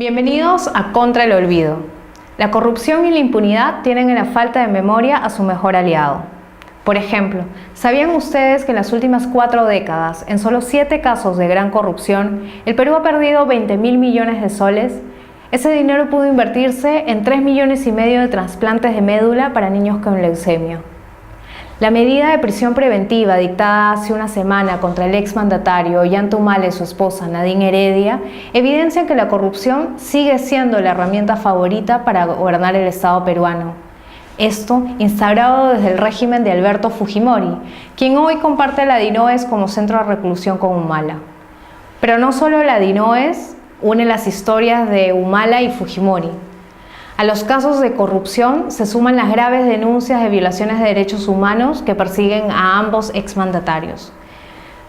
Bienvenidos a Contra el Olvido. La corrupción y la impunidad tienen en la falta de memoria a su mejor aliado. Por ejemplo, ¿sabían ustedes que en las últimas 4 décadas, en solo 7 casos de gran corrupción, el Perú ha perdido 20.000 millones de soles? Ese dinero pudo invertirse en 3,5 millones de trasplantes de médula para niños con leucemia. La medida de prisión preventiva dictada hace una semana contra el exmandatario Ollanta Humala y su esposa Nadine Heredia evidencia que la corrupción sigue siendo la herramienta favorita para gobernar el Estado peruano. Esto instaurado desde el régimen de Alberto Fujimori, quien hoy comparte la DINOES como centro de reclusión con Humala. Pero no solo la DINOES une las historias de Humala y Fujimori. A los casos de corrupción se suman las graves denuncias de violaciones de derechos humanos que persiguen a ambos exmandatarios.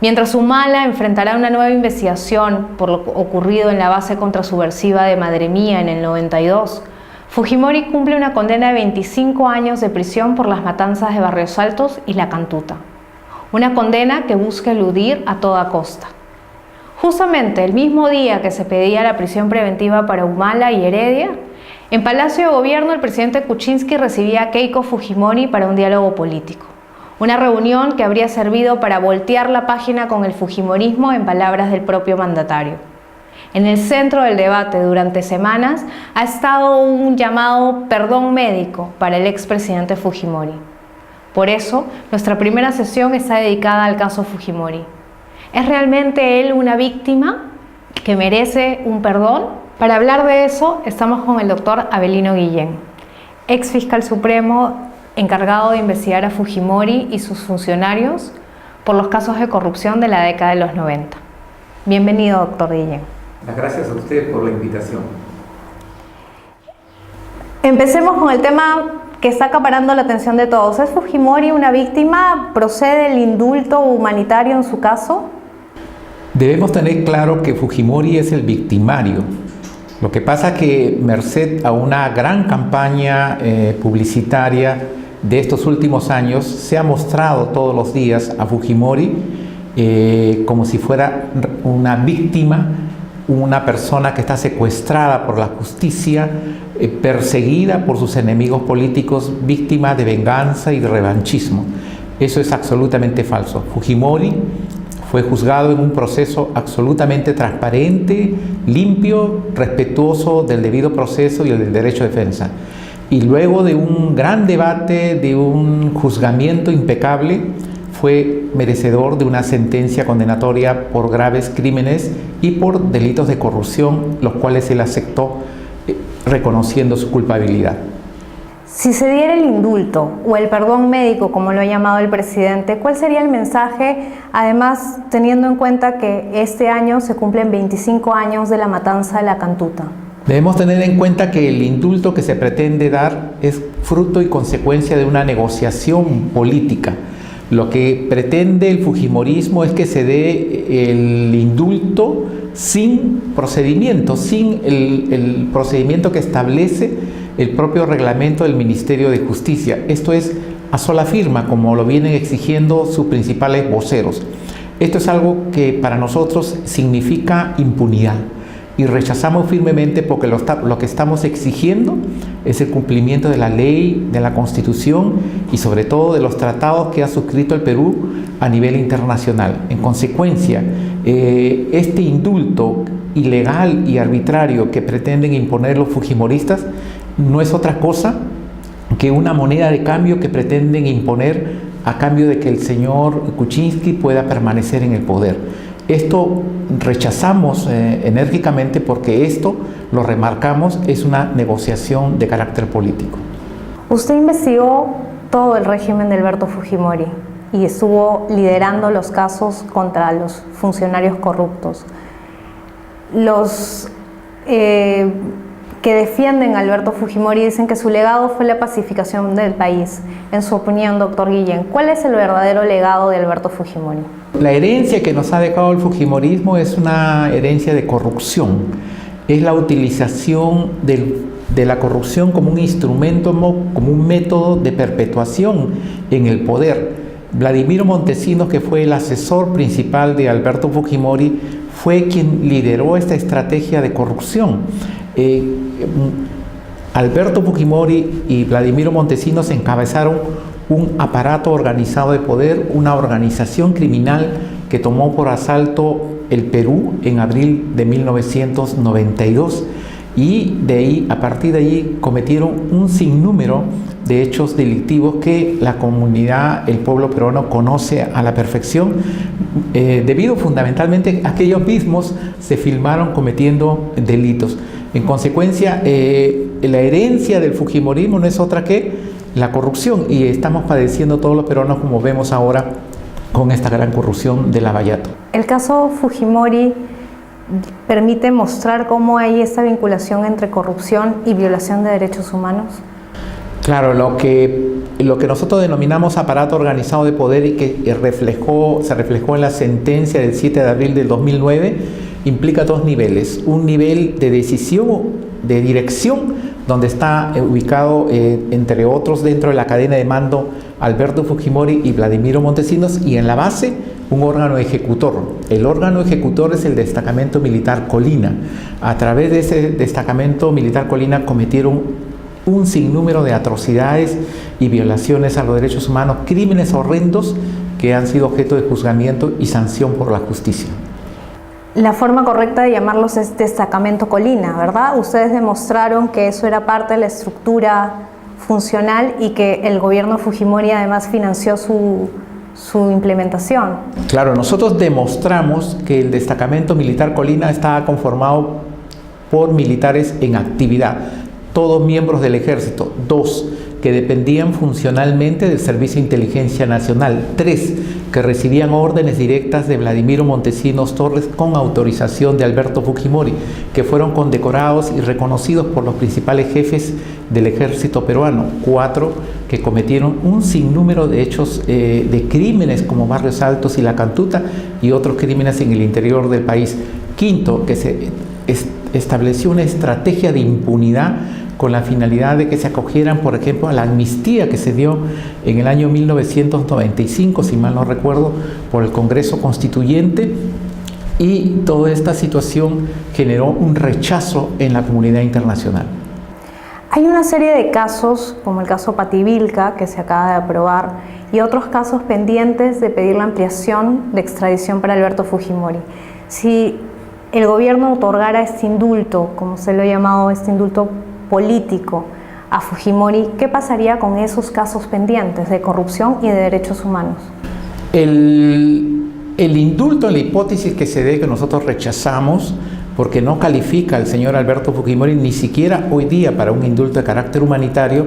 Mientras Humala enfrentará una nueva investigación por lo ocurrido en la base contrasubversiva de Madre Mía en el 92, Fujimori cumple una condena de 25 años de prisión por las matanzas de Barrios Altos y La Cantuta. Una condena que busca eludir a toda costa. Justamente el mismo día que se pedía la prisión preventiva para Humala y Heredia, en Palacio de Gobierno el presidente Kuczynski recibía a Keiko Fujimori para un diálogo político. Una reunión que habría servido para voltear la página con el fujimorismo en palabras del propio mandatario. En el centro del debate durante semanas ha estado un llamado perdón médico para el expresidente Fujimori. Por eso, nuestra primera sesión está dedicada al caso Fujimori. ¿Es realmente él una víctima que merece un perdón? Para hablar de eso, estamos con el doctor Avelino Guillén, ex fiscal supremo encargado de investigar a Fujimori y sus funcionarios por los casos de corrupción de la década de los 90. Bienvenido, doctor Guillén. Gracias a usted por la invitación. Empecemos con el tema que está acaparando la atención de todos. ¿Es Fujimori una víctima? ¿Procede el indulto humanitario en su caso? Debemos tener claro que Fujimori es el victimario. Lo que pasa es que, merced a una gran campaña publicitaria de estos últimos años, se ha mostrado todos los días a Fujimori como si fuera una víctima, una persona que está secuestrada por la justicia, perseguida por sus enemigos políticos, víctima de venganza y de revanchismo. Eso es absolutamente falso. Fujimori fue juzgado en un proceso absolutamente transparente, limpio, respetuoso del debido proceso y del derecho de defensa. Y luego de un gran debate, de un juzgamiento impecable, fue merecedor de una sentencia condenatoria por graves crímenes y por delitos de corrupción, los cuales él aceptó reconociendo su culpabilidad. Si se diera el indulto o el perdón médico, como lo ha llamado el presidente, ¿cuál sería el mensaje? Además, teniendo en cuenta que este año se cumplen 25 años de la matanza de La Cantuta. Debemos tener en cuenta que el indulto que se pretende dar es fruto y consecuencia de una negociación política. Lo que pretende el fujimorismo es que se dé el indulto sin procedimiento, sin el procedimiento que establece el propio reglamento del Ministerio de Justicia. Esto es a sola firma, como lo vienen exigiendo sus principales voceros. Esto es algo que para nosotros significa impunidad y rechazamos firmemente porque lo que estamos exigiendo es el cumplimiento de la ley, de la Constitución y sobre todo de los tratados que ha suscrito el Perú a nivel internacional. En consecuencia, este indulto ilegal y arbitrario que pretenden imponer los fujimoristas no es otra cosa que una moneda de cambio que pretenden imponer a cambio de que el señor Kuczynski pueda permanecer en el poder. Esto rechazamos enérgicamente porque esto, lo remarcamos, es una negociación de carácter político. Usted investigó todo el régimen de Alberto Fujimori y estuvo liderando los casos contra los funcionarios corruptos. Los que defienden a Alberto Fujimori dicen que su legado fue la pacificación del país. En su opinión, doctor Guillén, ¿cuál es el verdadero legado de Alberto Fujimori? La herencia que nos ha dejado el fujimorismo es una herencia de corrupción. Es la utilización de la corrupción como un instrumento, como un método de perpetuación en el poder. Vladimiro Montesinos, que fue el asesor principal de Alberto Fujimori, fue quien lideró esta estrategia de corrupción. Alberto Fujimori y Vladimiro Montesinos encabezaron un aparato organizado de poder, una organización criminal que tomó por asalto el Perú en abril de 1992 y de ahí, a partir de ahí, cometieron un sinnúmero de hechos delictivos que la comunidad, el pueblo peruano conoce a la perfección, debido fundamentalmente a que ellos mismos se filmaron cometiendo delitos. En consecuencia, la herencia del fujimorismo no es otra que la corrupción, y estamos padeciendo todos los peruanos, como vemos ahora, con esta gran corrupción de Lavallato. El caso Fujimori permite mostrar cómo hay esta vinculación entre corrupción y violación de derechos humanos. Claro, lo que nosotros denominamos aparato organizado de poder y que se reflejó en la sentencia del 7 de abril del 2009, implica dos niveles. Un nivel de decisión, de dirección, donde está ubicado, entre otros, dentro de la cadena de mando, Alberto Fujimori y Vladimiro Montesinos, y en la base un órgano ejecutor. El órgano ejecutor es el Destacamento Militar Colina. A través de ese Destacamento Militar Colina cometieron un sinnúmero de atrocidades y violaciones a los derechos humanos, crímenes horrendos que han sido objeto de juzgamiento y sanción por la justicia. La forma correcta de llamarlos es Destacamento Colina, ¿verdad? Ustedes demostraron que eso era parte de la estructura funcional y que el gobierno Fujimori además financió su implementación. Claro, nosotros demostramos que el Destacamento Militar Colina estaba conformado por militares en actividad, todos miembros del ejército. 2, que dependían funcionalmente del Servicio de Inteligencia Nacional. 3, que recibían órdenes directas de Vladimiro Montesinos Torres con autorización de Alberto Fujimori, que fueron condecorados y reconocidos por los principales jefes del ejército peruano. 4, que cometieron un sinnúmero de hechos de crímenes como Barrios Altos y La Cantuta y otros crímenes en el interior del país. 5, que se estableció una estrategia de impunidad con la finalidad de que se acogieran, por ejemplo, a la amnistía que se dio en el año 1995, si mal no recuerdo, por el Congreso Constituyente, y toda esta situación generó un rechazo en la comunidad internacional. Hay una serie de casos, como el caso Pativilca, que se acaba de aprobar, y otros casos pendientes de pedir la ampliación de extradición para Alberto Fujimori. Si el gobierno otorgara este indulto, como se lo ha llamado, este indulto político a Fujimori, ¿qué pasaría con esos casos pendientes de corrupción y de derechos humanos? El indulto, en la hipótesis que se dé, que nosotros rechazamos, porque no califica al señor Alberto Fujimori ni siquiera hoy día para un indulto de carácter humanitario,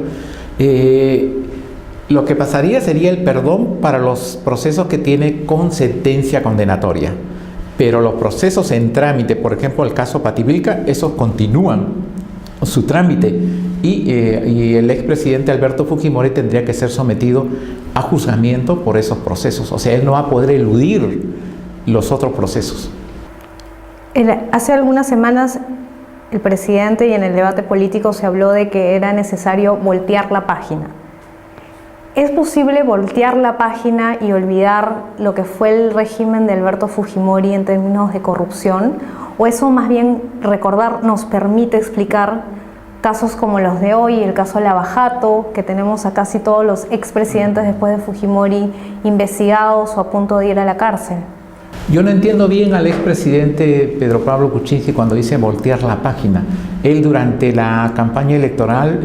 lo que pasaría sería el perdón para los procesos que tiene con sentencia condenatoria. Pero los procesos en trámite, por ejemplo el caso Pativilca, esos continúan su trámite y el expresidente Alberto Fujimori tendría que ser sometido a juzgamiento por esos procesos. O sea, él no va a poder eludir los otros procesos. Hace algunas semanas el presidente, y en el debate político se habló de que era necesario voltear la página. ¿Es posible voltear la página y olvidar lo que fue el régimen de Alberto Fujimori en términos de corrupción? ¿O eso más bien recordar nos permite explicar casos como los de hoy, el caso Lavallato, que tenemos a casi todos los expresidentes después de Fujimori investigados o a punto de ir a la cárcel? Yo no entiendo bien al expresidente Pedro Pablo Kuczynski cuando dice voltear la página. Él durante la campaña electoral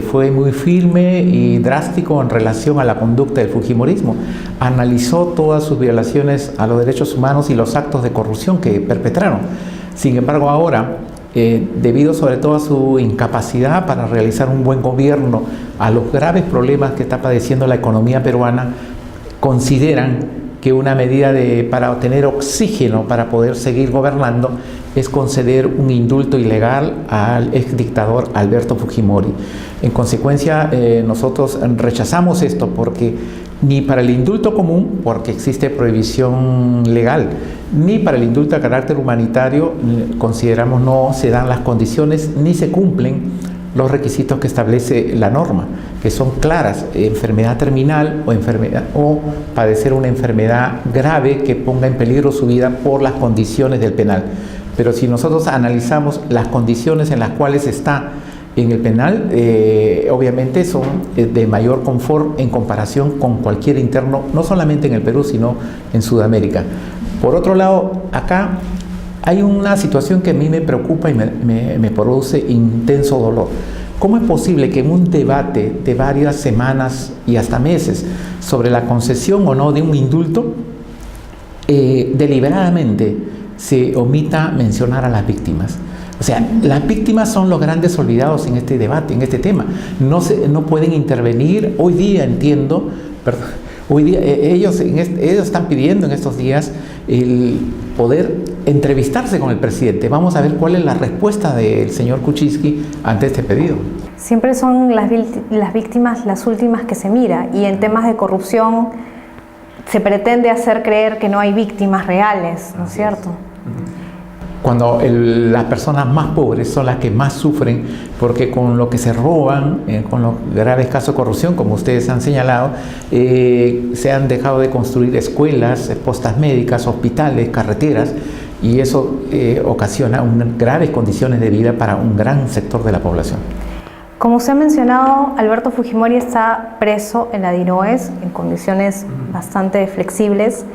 fue muy firme y drástico en relación a la conducta del fujimorismo. Analizó todas sus violaciones a los derechos humanos y los actos de corrupción que perpetraron. Sin embargo, ahora, debido sobre todo a su incapacidad para realizar un buen gobierno, a los graves problemas que está padeciendo la economía peruana, consideran que una medida para obtener oxígeno para poder seguir gobernando es conceder un indulto ilegal al exdictador Alberto Fujimori. En consecuencia, nosotros rechazamos esto porque ni para el indulto común, porque existe prohibición legal, ni para el indulto de carácter humanitario, consideramos no se dan las condiciones ni se cumplen los requisitos que establece la norma, que son claras: enfermedad terminal o padecer una enfermedad grave que ponga en peligro su vida por las condiciones del penal. Pero si nosotros analizamos las condiciones en las cuales está en el penal, obviamente son de mayor confort en comparación con cualquier interno, no solamente en el Perú, sino en Sudamérica. Por otro lado, acá hay una situación que a mí me preocupa y me produce intenso dolor. ¿Cómo es posible que en un debate de varias semanas y hasta meses sobre la concesión o no de un indulto, deliberadamente se omita mencionar a las víctimas? O sea, las víctimas son los grandes olvidados en este debate, en este tema. No pueden intervenir. Hoy día entiendo, hoy día ellos están pidiendo en estos días el poder entrevistarse con el presidente. Vamos a ver cuál es la respuesta del señor Kuczynski ante este pedido. Siempre son las víctimas las últimas que se mira, y en temas de corrupción se pretende hacer creer que no hay víctimas reales, ¿no es cierto? Cuando las personas más pobres son las que más sufren, porque con lo que se roban, con los graves casos de corrupción, como ustedes han señalado, se han dejado de construir escuelas, postas médicas, hospitales, carreteras, y eso ocasiona graves condiciones de vida para un gran sector de la población. Como se ha mencionado, Alberto Fujimori está preso en la DINOES en condiciones bastante flexibles,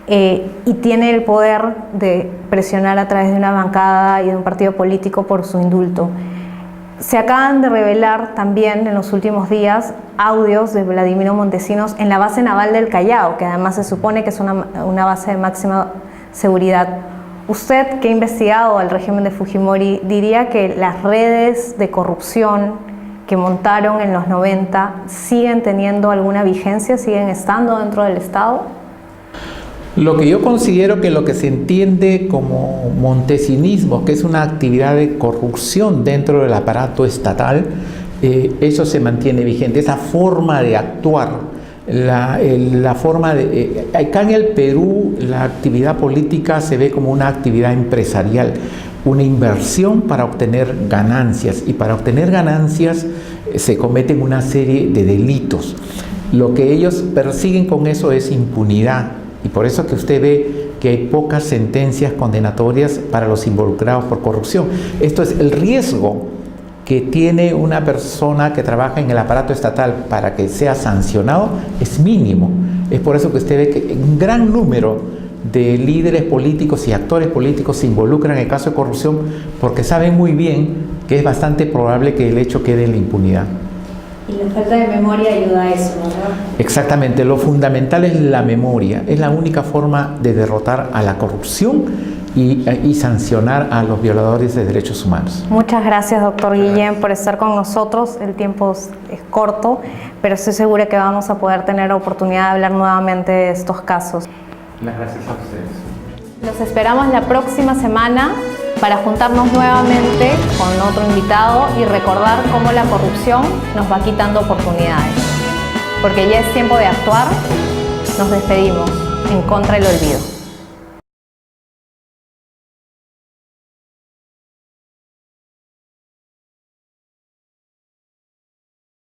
y tiene el poder de presionar a través de una bancada y de un partido político por su indulto. Se acaban de revelar también en los últimos días audios de Vladimiro Montesinos en la base naval del Callao, que además se supone que es una base de máxima seguridad. Usted, que ha investigado al régimen de Fujimori, diría que las redes de corrupción que montaron en los 90 siguen teniendo alguna vigencia, siguen estando dentro del Estado. Lo que yo considero que lo que se entiende como montesinismo, que es una actividad de corrupción dentro del aparato estatal, eso se mantiene vigente. Esa forma de actuar, la forma de... acá en el Perú la actividad política se ve como una actividad empresarial, una inversión para obtener ganancias, y para obtener ganancias se cometen una serie de delitos. Lo que ellos persiguen con eso es impunidad. Y por eso que usted ve que hay pocas sentencias condenatorias para los involucrados por corrupción. Esto es el riesgo que tiene una persona que trabaja en el aparato estatal para que sea sancionado, es mínimo. Es por eso que usted ve que un gran número de líderes políticos y actores políticos se involucran en el caso de corrupción, porque saben muy bien que es bastante probable que el hecho quede en la impunidad. Y la falta de memoria ayuda a eso, ¿verdad? Exactamente, lo fundamental es la memoria, es la única forma de derrotar a la corrupción y sancionar a los violadores de derechos humanos. Muchas gracias, doctor Guillén, por estar con nosotros. El tiempo es corto, pero estoy segura que vamos a poder tener oportunidad de hablar nuevamente de estos casos. Las gracias a ustedes. Los esperamos la próxima semana para juntarnos nuevamente con otro invitado y recordar cómo la corrupción nos va quitando oportunidades. Porque ya es tiempo de actuar. Nos despedimos. En contra del olvido.